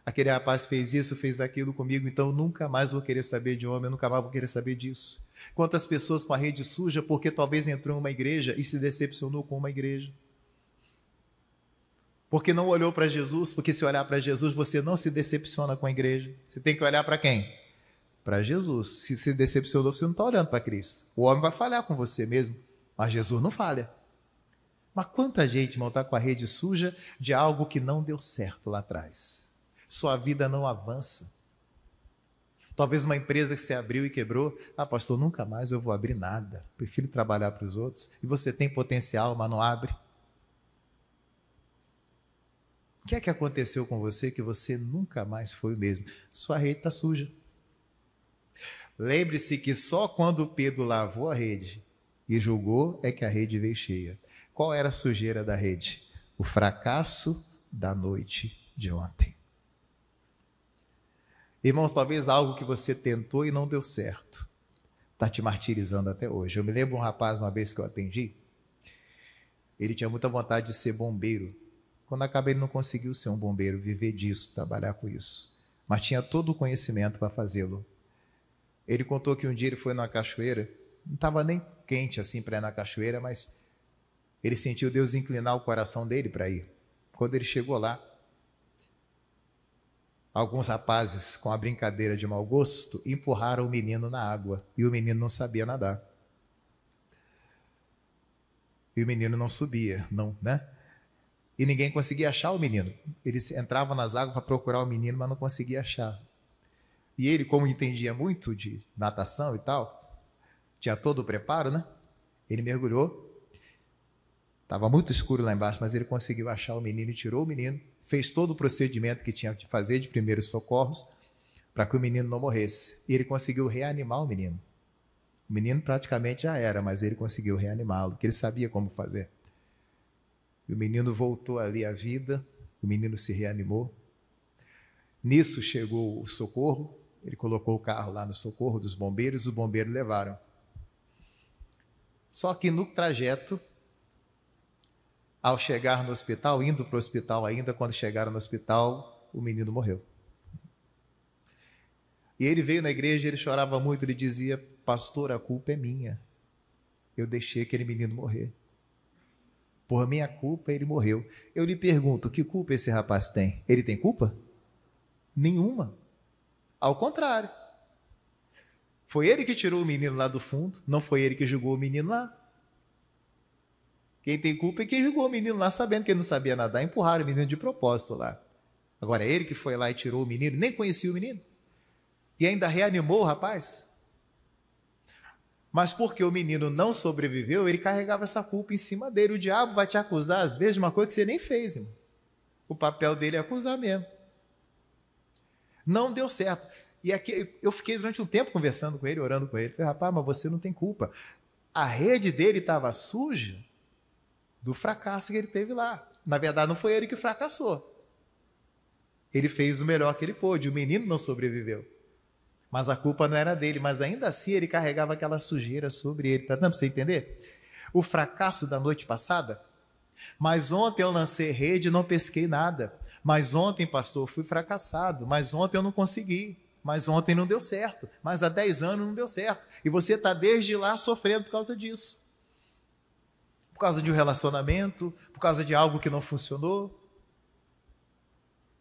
Speaker 2: aquele rapaz fez isso, fez aquilo comigo, então nunca mais vou querer saber de homem, eu nunca mais vou querer saber disso. Quantas pessoas com a rede suja porque talvez entrou em uma igreja e se decepcionou com uma igreja. Porque não olhou para Jesus, porque se olhar para Jesus, você não se decepciona com a igreja. Você tem que olhar para quem? Para Jesus. Se decepcionou, você não está olhando para Cristo. O homem vai falhar com você mesmo, mas Jesus não falha. Mas quanta gente, irmão, está com a rede suja de algo que não deu certo lá atrás. Sua vida não avança. Talvez uma empresa que você abriu e quebrou. Ah, pastor, nunca mais eu vou abrir nada. Prefiro trabalhar para os outros. E você tem potencial, mas não abre. O que é que aconteceu com você que você nunca mais foi o mesmo? Sua rede está suja. Lembre-se que só quando Pedro lavou a rede e julgou é que a rede veio cheia. Qual era a sujeira da rede? O fracasso da noite de ontem. Irmãos, talvez algo que você tentou e não deu certo está te martirizando até hoje. Eu me lembro um rapaz, uma vez que eu atendi, ele tinha muita vontade de ser bombeiro. Quando acaba ele não conseguiu ser um bombeiro, viver disso, trabalhar com isso. Mas tinha todo o conhecimento para fazê-lo. Ele contou que um dia ele foi numa cachoeira, não estava nem quente assim para ir na cachoeira, mas Ele sentiu Deus inclinar o coração dele para ir. Quando ele chegou lá, alguns rapazes, com a brincadeira de mau gosto, empurraram o menino na água. E o menino não sabia nadar. E o menino não subia, né? E ninguém conseguia achar o menino. Eles entravam nas águas para procurar o menino, mas não conseguia achar. E ele, como entendia muito de natação e tal, tinha todo o preparo, né? Ele mergulhou. Estava muito escuro lá embaixo, mas ele conseguiu achar o menino e tirou o menino. Fez todo o procedimento que tinha que fazer de primeiros socorros para que o menino não morresse. E ele conseguiu reanimar o menino. O menino praticamente já era, mas ele conseguiu reanimá-lo, porque ele sabia como fazer. E o menino voltou ali à vida, o menino se reanimou. Nisso chegou o socorro, ele colocou o carro lá no socorro dos bombeiros, os bombeiros levaram. Só que no trajeto, ao chegar no hospital, indo para o hospital ainda, quando chegaram no hospital, o menino morreu. E ele veio na igreja, ele chorava muito, ele dizia: pastor, a culpa é minha. Eu deixei aquele menino morrer. Por minha culpa, ele morreu. Eu lhe pergunto, que culpa esse rapaz tem? Ele tem culpa? Nenhuma. Ao contrário. Foi ele que tirou o menino lá do fundo, não foi ele que jogou o menino lá. Quem tem culpa é quem jogou o menino lá, sabendo que ele não sabia nadar, empurraram o menino de propósito lá. Agora, é ele que foi lá e tirou o menino, nem conhecia o menino. E ainda reanimou o rapaz. Mas porque o menino não sobreviveu, ele carregava essa culpa em cima dele. O diabo vai te acusar, às vezes, de uma coisa que você nem fez, irmão. O papel dele é acusar mesmo. Não deu certo. E aqui eu fiquei durante um tempo conversando com ele, orando com ele. Falei: rapaz, mas você não tem culpa. A rede dele estava suja do fracasso que ele teve lá. Na verdade, não foi ele que fracassou. Ele fez o melhor que ele pôde. O menino não sobreviveu. Mas a culpa não era dele. Mas ainda assim ele carregava aquela sujeira sobre ele. Tá dando para você entender? O fracasso da noite passada. Mas ontem eu lancei rede e não pesquei nada. Mas ontem, pastor, fui fracassado. Mas ontem eu não consegui. Mas ontem não deu certo. Mas há 10 anos não deu certo. E você está desde lá sofrendo por causa disso. Por causa de um relacionamento, por causa de algo que não funcionou.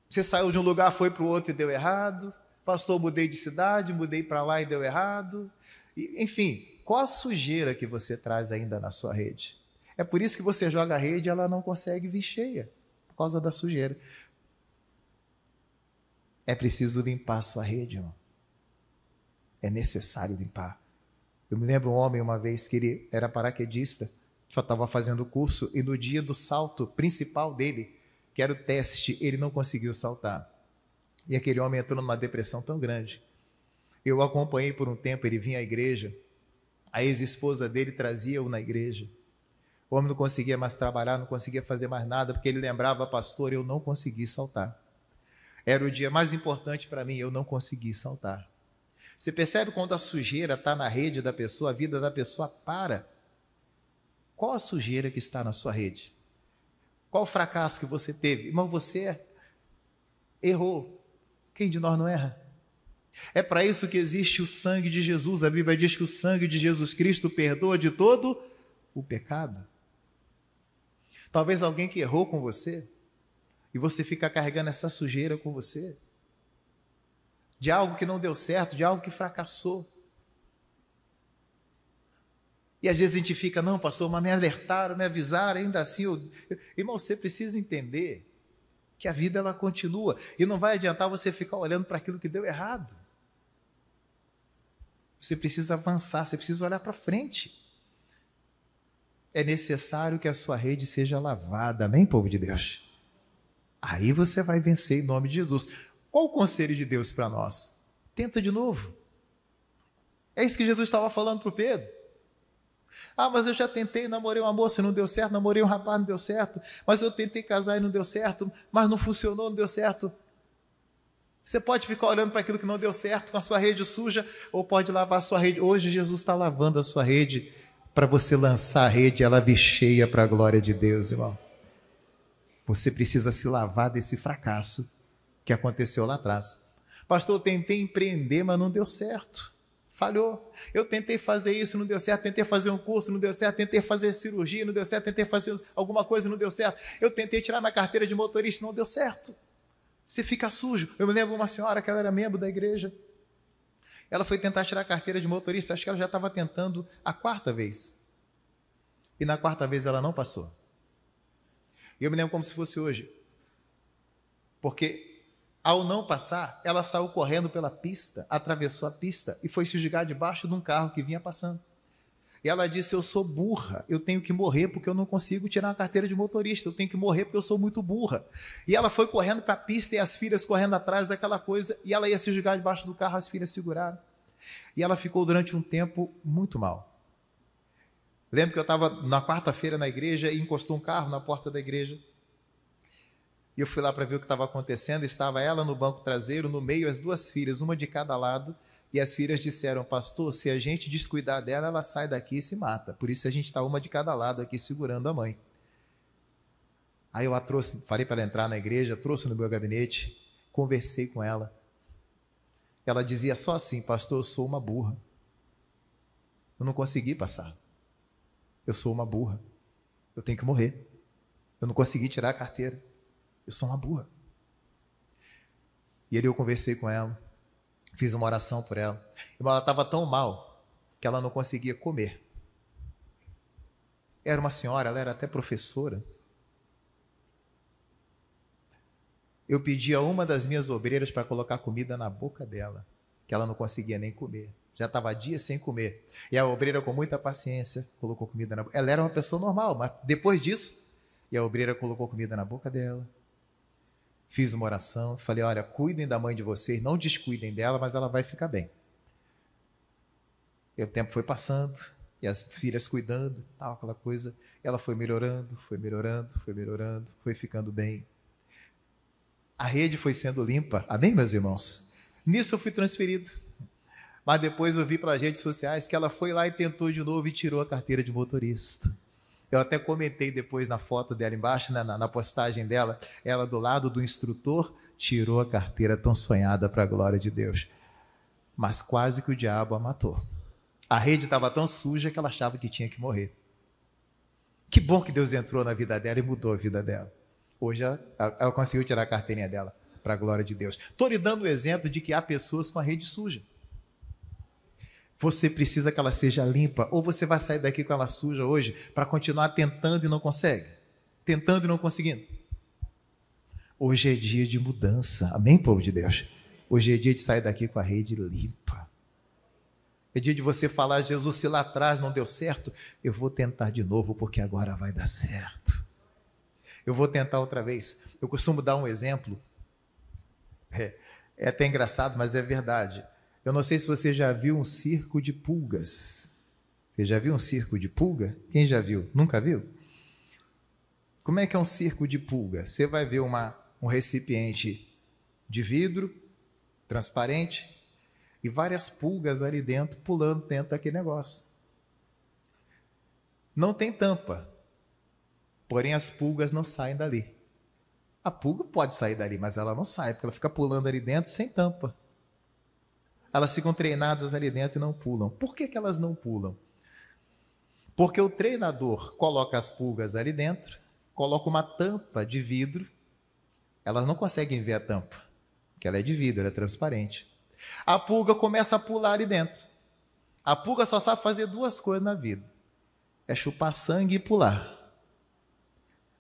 Speaker 2: Você saiu de um lugar, foi para o outro e deu errado. Pastor, mudei de cidade, mudei para lá e deu errado. Enfim, qual a sujeira que você traz ainda na sua rede? É por isso que você joga a rede e ela não consegue vir cheia, por causa da sujeira. É preciso limpar a sua rede, irmão. É necessário limpar. Eu me lembro um homem uma vez que ele era paraquedista, só estava fazendo o curso, e no dia do salto principal dele, que era o teste, ele não conseguiu saltar. E aquele homem entrou numa depressão tão grande. Eu o acompanhei por um tempo, ele vinha à igreja, a ex-esposa dele trazia-o na igreja. O homem não conseguia mais trabalhar, não conseguia fazer mais nada, porque ele lembrava: pastor, eu não consegui saltar. Era o dia mais importante para mim, eu não consegui saltar. Você percebe quando a sujeira está na rede da pessoa, a vida da pessoa para. Qual a sujeira que está na sua rede? Qual o fracasso que você teve? Irmão, você errou. Quem de nós não erra? É para isso que existe o sangue de Jesus. A Bíblia diz que o sangue de Jesus Cristo perdoa de todo o pecado. Talvez alguém que errou com você, e você fica carregando essa sujeira com você, de algo que não deu certo, de algo que fracassou. E às vezes a gente fica: não, pastor, mas me alertaram, me avisaram, ainda assim. Irmão, você precisa entender que a vida ela continua. E não vai adiantar você ficar olhando para aquilo que deu errado. Você precisa avançar, você precisa olhar para frente. É necessário que a sua rede seja lavada. Amém, povo de Deus? Aí você vai vencer em nome de Jesus. Qual o conselho de Deus para nós? Tenta de novo. É isso que Jesus estava falando para o Pedro. Ah, mas eu já tentei, namorei uma moça e não deu certo, namorei um rapaz, não deu certo, mas eu tentei casar e não deu certo, mas não funcionou, não deu certo. Você pode ficar olhando para aquilo que não deu certo com a sua rede suja, ou pode lavar a sua rede. Hoje Jesus está lavando a sua rede para você lançar a rede e ela vir cheia para a glória de Deus, irmão. Você precisa se lavar desse fracasso que aconteceu lá atrás. Pastor, eu tentei empreender, mas não deu certo. Falhou. Eu tentei fazer isso, não deu certo. Tentei fazer um curso, não deu certo. Tentei fazer cirurgia, não deu certo. Tentei fazer alguma coisa, não deu certo. Eu tentei tirar minha carteira de motorista, não deu certo. Você fica sujo. Eu me lembro de uma senhora que ela era membro da igreja. Ela foi tentar tirar a carteira de motorista. Acho que ela já estava tentando a 4ª vez. E na 4ª vez ela não passou. E eu me lembro como se fosse hoje. Porque ao não passar, ela saiu correndo pela pista, atravessou a pista e foi se jogar debaixo de um carro que vinha passando. E ela disse: eu sou burra, eu tenho que morrer porque eu não consigo tirar a carteira de motorista, eu tenho que morrer porque eu sou muito burra. E ela foi correndo para a pista e as filhas correndo atrás daquela coisa, e ela ia se jogar debaixo do carro, as filhas seguraram. E ela ficou durante um tempo muito mal. Lembro que eu estava na 4ª-feira na igreja e encostou um carro na porta da igreja. E eu fui lá para ver o que estava acontecendo. Estava ela no banco traseiro, no meio as 2 filhas, uma de cada lado. E as filhas disseram: pastor, se a gente descuidar dela, ela sai daqui e se mata. Por isso a gente está uma de cada lado aqui segurando a mãe. Aí eu a trouxe, falei para ela entrar na igreja, trouxe no meu gabinete, conversei com ela. Ela dizia só assim: pastor, eu sou uma burra. Eu não consegui passar. Eu sou uma burra. Eu tenho que morrer. Eu não consegui tirar a carteira. Eu sou uma burra. E ali eu conversei com ela, fiz uma oração por ela. Irmão, ela estava tão mal que ela não conseguia comer. Era uma senhora, ela era até professora. Eu pedi a uma das minhas obreiras para colocar comida na boca dela, que ela não conseguia nem comer. Já estava dias sem comer. E a obreira, com muita paciência, colocou comida na boca. Ela era uma pessoa normal, mas depois disso, e a obreira colocou comida na boca dela. Fiz uma oração, falei: olha, cuidem da mãe de vocês, não descuidem dela, mas ela vai ficar bem. E o tempo foi passando, e as filhas cuidando, tal, aquela coisa. E ela foi melhorando, foi melhorando, foi melhorando, foi ficando bem. A rede foi sendo limpa, amém, meus irmãos? Nisso eu fui transferido. Mas depois eu vi pelas redes sociais que ela foi lá e tentou de novo e tirou a carteira de motorista. Eu até comentei depois na foto dela embaixo, né, na postagem dela, ela do lado do instrutor tirou a carteira tão sonhada para a glória de Deus. Mas quase que o diabo a matou. A rede estava tão suja que ela achava que tinha que morrer. Que bom que Deus entrou na vida dela e mudou a vida dela. Hoje ela conseguiu tirar a carteirinha dela para a glória de Deus. Estou lhe dando o exemplo de que há pessoas com a rede suja. Você precisa que ela seja limpa, ou você vai sair daqui com ela suja hoje para continuar tentando e não consegue? Tentando e não conseguindo? Hoje é dia de mudança, amém, povo de Deus? Hoje é dia de sair daqui com a rede limpa. É dia de você falar: Jesus, se lá atrás não deu certo, eu vou tentar de novo, porque agora vai dar certo. Eu vou tentar outra vez. Eu costumo dar um exemplo, é até engraçado, mas é verdade. Eu não sei se você já viu um circo de pulgas. Você já viu um circo de pulga? Quem já viu? Nunca viu? Como é que é um circo de pulga? Você vai ver um recipiente de vidro, transparente, e várias pulgas ali dentro, pulando dentro daquele negócio. Não tem tampa, porém as pulgas não saem dali. A pulga pode sair dali, mas ela não sai, porque ela fica pulando ali dentro sem tampa. Elas ficam treinadas ali dentro e não pulam. Por que elas não pulam? Porque o treinador coloca as pulgas ali dentro, coloca uma tampa de vidro, elas não conseguem ver a tampa, porque ela é de vidro, ela é transparente. A pulga começa a pular ali dentro. A pulga só sabe fazer 2 coisas na vida: é chupar sangue e pular.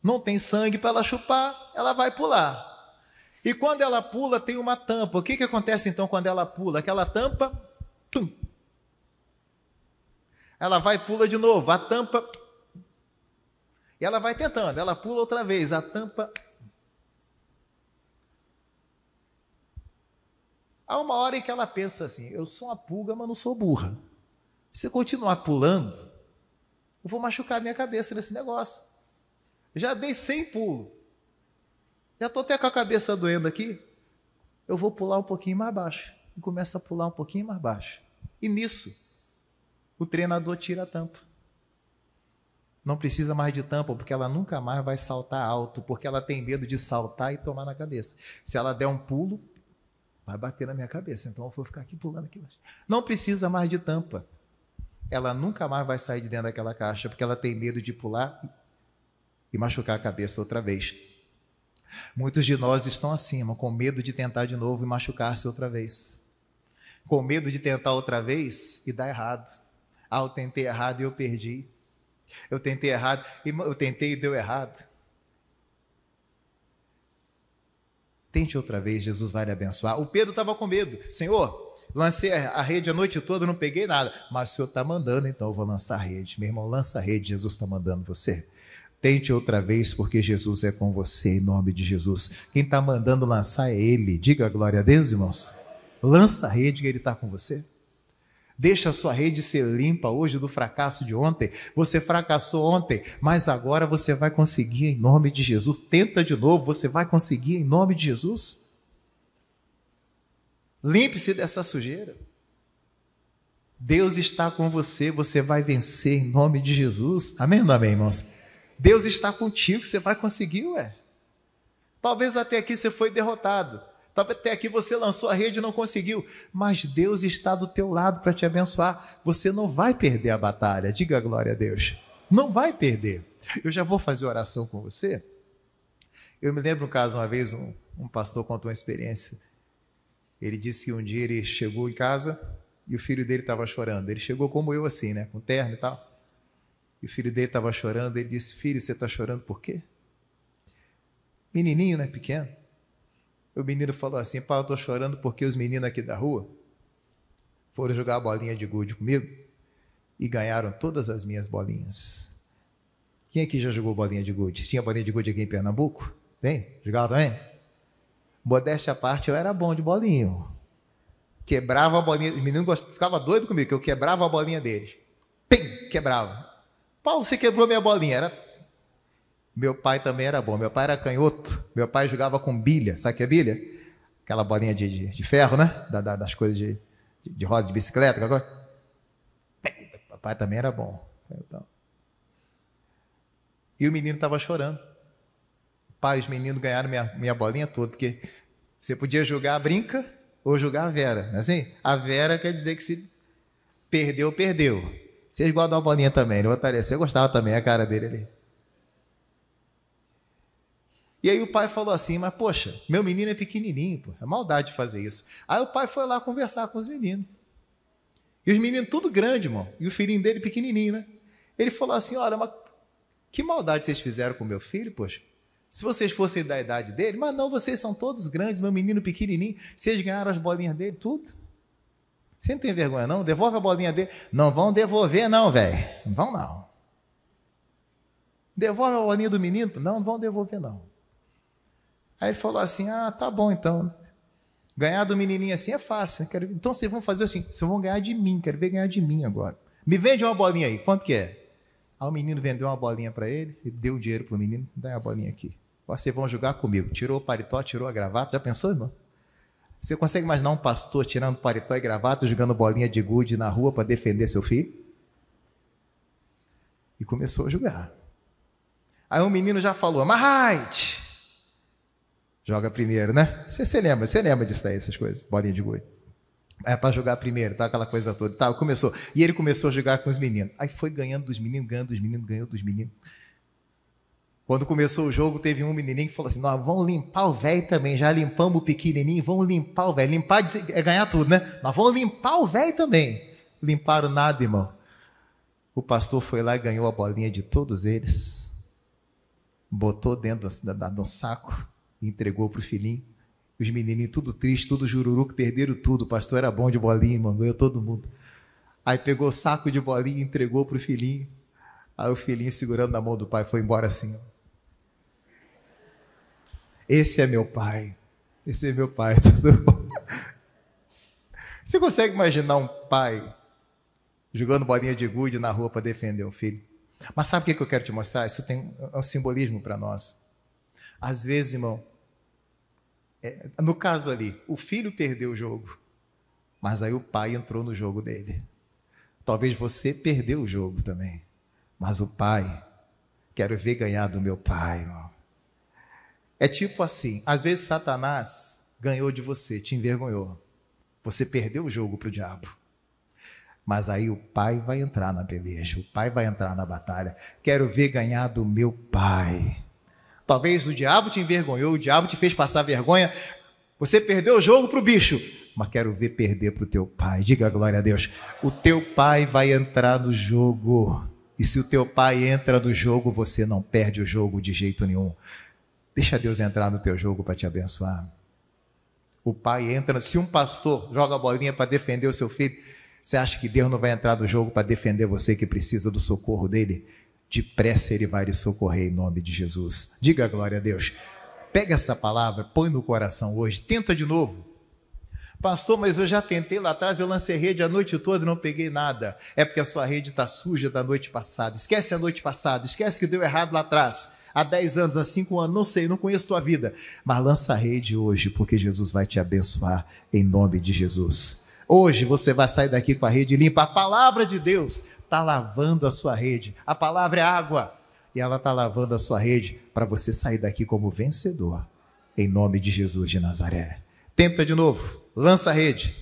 Speaker 2: Não tem sangue para ela chupar, ela vai pular. E quando ela pula, tem uma tampa. O que acontece então quando ela pula? Aquela tampa, tum. Ela vai e pula de novo, a tampa. E ela vai tentando, ela pula outra vez, a tampa. Há uma hora em que ela pensa assim: eu sou uma pulga, mas não sou burra. Se eu continuar pulando, eu vou machucar minha cabeça nesse negócio. Já dei 100 pulos. Já estou até com a cabeça doendo aqui. Eu vou pular um pouquinho mais baixo. E começa a pular um pouquinho mais baixo. E nisso, o treinador tira a tampa. Não precisa mais de tampa, porque ela nunca mais vai saltar alto, porque ela tem medo de saltar e tomar na cabeça. Se ela der um pulo, vai bater na minha cabeça, então eu vou ficar aqui pulando aqui. Não precisa mais de tampa. Ela nunca mais vai sair de dentro daquela caixa, porque ela tem medo de pular e machucar a cabeça outra vez. Muitos de nós estão acima, com medo de tentar de novo e machucar-se outra vez. Com medo de tentar outra vez e dar errado. Eu tentei errado e eu perdi. Eu tentei errado, eu tentei e deu errado. Tente outra vez, Jesus vai lhe abençoar. O Pedro estava com medo. Senhor, lancei a rede a noite toda, não peguei nada. Mas o Senhor está mandando, então eu vou lançar a rede. Meu irmão, lança a rede, Jesus está mandando você. Tente outra vez, porque Jesus é com você, em nome de Jesus. Quem está mandando lançar é Ele. Diga glória a Deus, irmãos. Lança a rede, que Ele está com você. Deixa a sua rede ser limpa hoje do fracasso de ontem. Você fracassou ontem, mas agora você vai conseguir em nome de Jesus. Tenta de novo, você vai conseguir em nome de Jesus. Limpe-se dessa sujeira. Deus está com você, você vai vencer em nome de Jesus. Amém ou não amém, irmãos? Deus está contigo, você vai conseguir, ué. Talvez até aqui você foi derrotado. Talvez até aqui você lançou a rede e não conseguiu. Mas Deus está do teu lado para te abençoar. Você não vai perder a batalha. Diga glória a Deus. Não vai perder. Eu já vou fazer oração com você. Eu me lembro um caso, uma vez, um pastor contou uma experiência. Ele disse que um dia ele chegou em casa e o filho dele estava chorando. Ele chegou como eu assim, né? Com terno e tal. E o filho dele estava chorando. Ele disse, filho, você está chorando por quê? Menininho, né? Pequeno. O menino falou assim, pai, eu estou chorando porque os meninos aqui da rua foram jogar a bolinha de gude comigo e ganharam todas as minhas bolinhas. Quem aqui já jogou bolinha de gude? Tinha bolinha de gude aqui em Pernambuco? Tem? Jogava também? Modéstia à parte, eu era bom de bolinho. Quebrava a bolinha, os meninos ficavam doidos comigo, que eu quebrava a bolinha deles. Pim! Quebrava. Paulo, você quebrou minha bolinha. Meu pai também era bom. Meu pai era canhoto. Meu pai jogava com bilha. Sabe o que é bilha? Aquela bolinha de ferro, né? Das coisas de roda de bicicleta. Papai também era bom. Então. E o menino estava chorando. Pai, os meninos ganharam minha bolinha toda, porque você podia jogar a brinca ou jogar a Vera. Não é assim? A Vera quer dizer que se perdeu, perdeu. Vocês guardam a bolinha também. Não botaria. Você gostava também, a cara dele ali. E aí o pai falou assim, mas poxa, meu menino é pequenininho, pô, é maldade de fazer isso. Aí o pai foi lá conversar com os meninos. E os meninos tudo grande, irmão. E o filhinho dele pequenininho, né? Ele falou assim, olha, mas que maldade vocês fizeram com meu filho, poxa? Se vocês fossem da idade dele, mas não, vocês são todos grandes, meu menino pequenininho, vocês ganharam as bolinhas dele, tudo. Você não tem vergonha não? Devolve a bolinha dele. Não vão devolver não, velho. Não vão não. Devolve a bolinha do menino? Não vão devolver não. Aí ele falou assim, tá bom então. Ganhar do menininho assim é fácil. Então vocês vão fazer assim, vocês vão ganhar de mim, quero ver ganhar de mim agora. Me vende uma bolinha aí, quanto que é? Aí o menino vendeu uma bolinha para ele, deu o dinheiro para o menino, dá a bolinha aqui. Vocês vão jogar comigo. Tirou o paletó, tirou a gravata, já pensou, irmão? Você consegue imaginar um pastor tirando paletó e gravata, jogando bolinha de gude na rua para defender seu filho? E começou a jogar. Aí o menino já falou, Marraite! Joga primeiro, né? Você lembra disso daí, essas coisas, bolinha de gude. É para jogar primeiro, tá? Aquela coisa toda. Tá, começou. E ele começou a jogar com os meninos. Aí foi ganhando dos meninos, ganhou dos meninos. Quando começou o jogo, teve um menininho que falou assim, nós vamos limpar o velho também, já limpamos o pequenininho, vamos limpar o velho. Limpar é ganhar tudo, né? Nós vamos limpar o velho também. Limparam nada, irmão. O pastor foi lá e ganhou a bolinha de todos eles. Botou dentro do saco. Entregou para o filhinho, os menininhos tudo triste, tudo jururu, que perderam tudo, o pastor era bom de bolinha, irmão, ganhou todo mundo. Aí pegou o saco de bolinha e entregou para o filhinho, aí o filhinho segurando na mão do pai, foi embora assim, esse é meu pai, tudo bom? Você consegue imaginar um pai jogando bolinha de gude na rua para defender o filho? Mas sabe o que eu quero te mostrar? Isso tem um simbolismo para nós. Às vezes, irmão, no caso ali, o filho perdeu o jogo, mas aí o pai entrou no jogo dele. Talvez você perdeu o jogo também, mas o pai, quero ver ganhar do meu pai, irmão. É tipo assim, às vezes Satanás ganhou de você, te envergonhou. Você perdeu o jogo para o diabo. Mas aí o pai vai entrar na peleja, o pai vai entrar na batalha. Quero ver ganhar do meu pai. Talvez o diabo te envergonhou, o diabo te fez passar vergonha. Você perdeu o jogo para o bicho, mas quero ver perder para o teu pai. Diga glória a Deus. O teu pai vai entrar no jogo. E se o teu pai entra no jogo, você não perde o jogo de jeito nenhum. Deixa Deus entrar no teu jogo para te abençoar. O pai entra. Se um pastor joga a bolinha para defender o seu filho, você acha que Deus não vai entrar no jogo para defender você que precisa do socorro dele? Depressa ele vai lhe socorrer em nome de Jesus. Diga glória a Deus. Pega essa palavra, põe no coração hoje, tenta de novo. Pastor, mas eu já tentei lá atrás, eu lancei rede a noite toda e não peguei nada. É porque a sua rede está suja da noite passada. Esquece a noite passada, esquece que deu errado lá atrás. Há 10 anos, há 5 anos, não sei, não conheço tua vida. Mas lança a rede hoje, porque Jesus vai te abençoar em nome de Jesus. Hoje você vai sair daqui com a rede limpa. A palavra de Deus está lavando a sua rede. A palavra é água. E ela está lavando a sua rede para você sair daqui como vencedor. Em nome de Jesus de Nazaré. Tenta de novo. Lança a rede.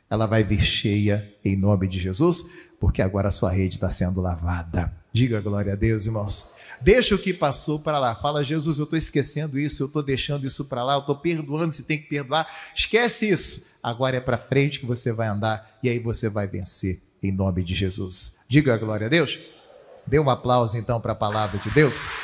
Speaker 2: Ela vai vir cheia em nome de Jesus, porque agora a sua rede está sendo lavada. Diga glória a Deus, irmãos. Deixa o que passou para lá. Fala, Jesus, eu estou esquecendo isso, eu estou deixando isso para lá, eu estou perdoando se tem que perdoar. Esquece isso. Agora é para frente que você vai andar e aí você vai vencer em nome de Jesus. Diga glória a Deus. Dê um aplauso então para a palavra de Deus.